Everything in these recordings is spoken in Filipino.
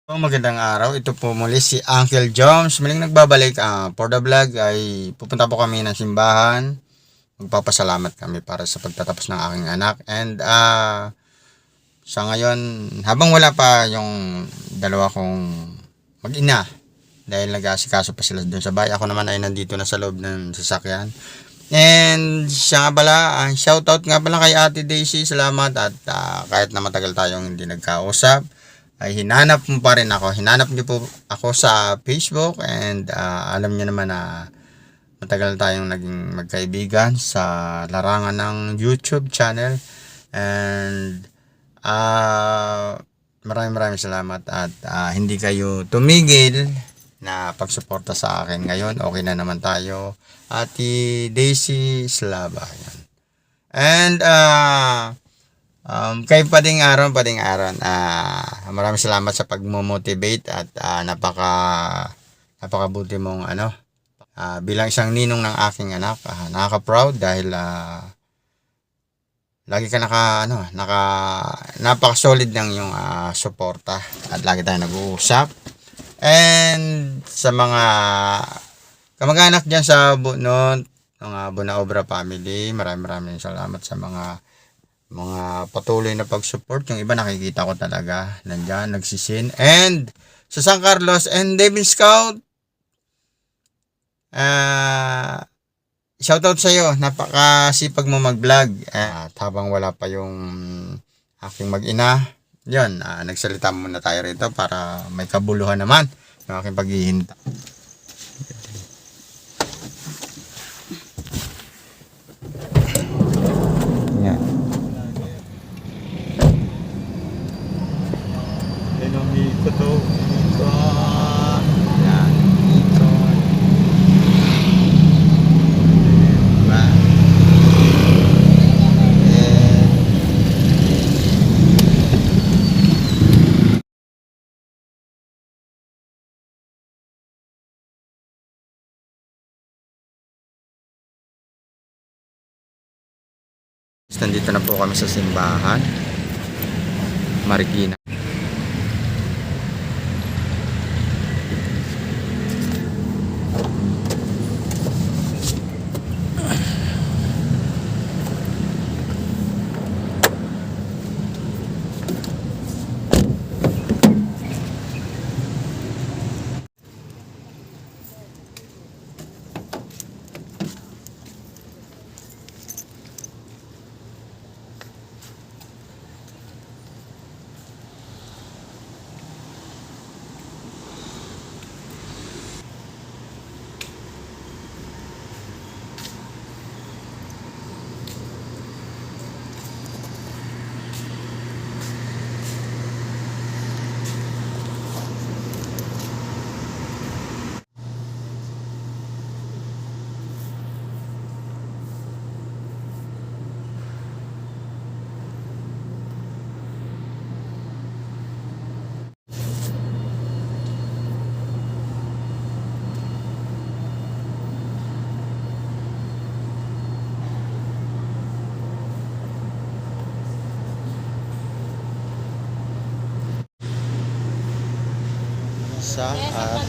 Magandang araw. Ito po muli si Uncle Joms. Muling nagbabalik for the vlog ay pupunta po kami ng simbahan. Magpapasalamat kami para sa pagtatapos ng aking anak. And sa ngayon, habang wala pa yung dalawa kong mag-ina, dahil nag-aasikaso pa sila doon sa bahay, ako naman ay nandito na sa loob ng sasakyan. And siya nga pala, shoutout nga pala kay Ate Daisy. Salamat at kahit na matagal tayong hindi nagkausap, ay hinanap mo pa rin ako. Hinanap niyo po ako sa Facebook and alam niyo naman na matagal tayong naging magkaibigan sa larangan ng YouTube channel. And maraming salamat at hindi kayo tumigil na pagsuporta sa akin. Ngayon, okay na naman tayo. Ate Daisy Slava. Yan. And kay Pading Aron, maraming salamat sa pagmo-motivate at napakabuti mong bilang isang ninong ng aking anak. Nakaka-proud dahil lagi ka napaka-solid ng yung suporta at lagi tayong nag-uusap. And sa mga kamag-anak dyan sa Bunot, mga Bunaobra family, maraming salamat sa mga patuloy na pag-support. Yung iba nakikita ko talaga nandyan, nagsisin. And sa San Carlos and Devin Scout, shoutout sa'yo. Napakasipag mo mag-vlog. At habang wala pa yung aking mag-ina, yun, nagsalita muna tayo rito para may kabuluhan naman yung aking paghihinta. Yan. Ito to. Yan. Ito. Diba? Nandito na po kami sa simbahan Marikina.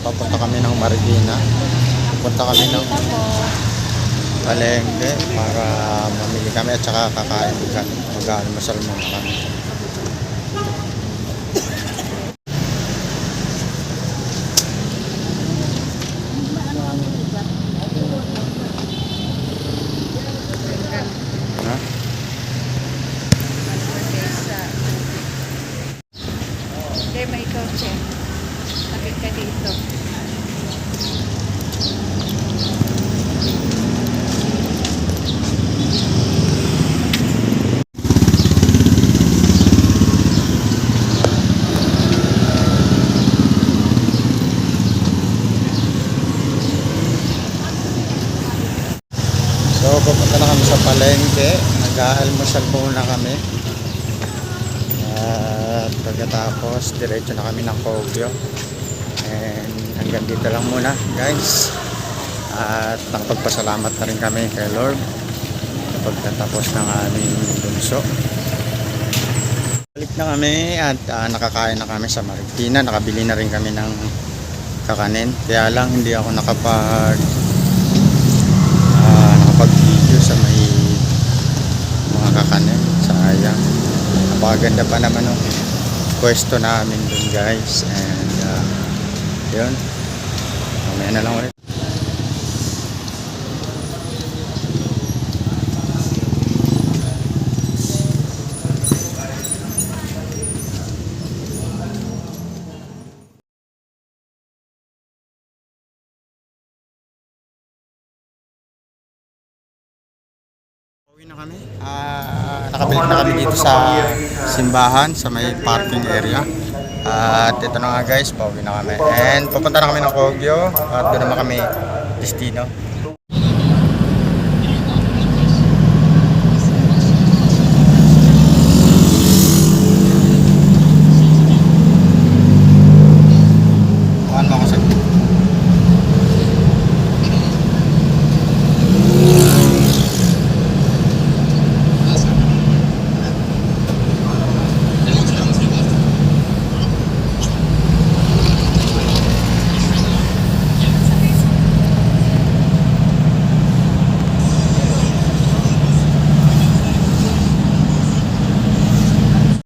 Papunta kami ng Marikina. Pupunta kami ng palengke para mamili kami at saka kakain kami. Mag-almusal muna kami. Hindi, may kotse. Lapit ka dito. So, pupunta na kami sa palengke. Nag-aalmusal muna kami. At pagkatapos, diretso na kami ng Kogyo. And hanggang dito lang muna, guys. At nakapagpasalamat na rin kami kay Lord sa pagtatapos ng aming bunso. Balik na kami at nakakain na kami sa Marikina. Nakabili na rin kami ng kakanin. Kaya lang hindi ako nakapag-video sa may mga kakanin. Sayang. Napakaganda pa naman ng pwesto namin dun guys. And yun. Mamaya na lang ulit. Uwi na kami. Nakabalik na kami dito sa simbahan, sa may parking area. At ito na nga guys, pauwi na kami. And pupunta na kami ng Kogyo at doon naman kami destino.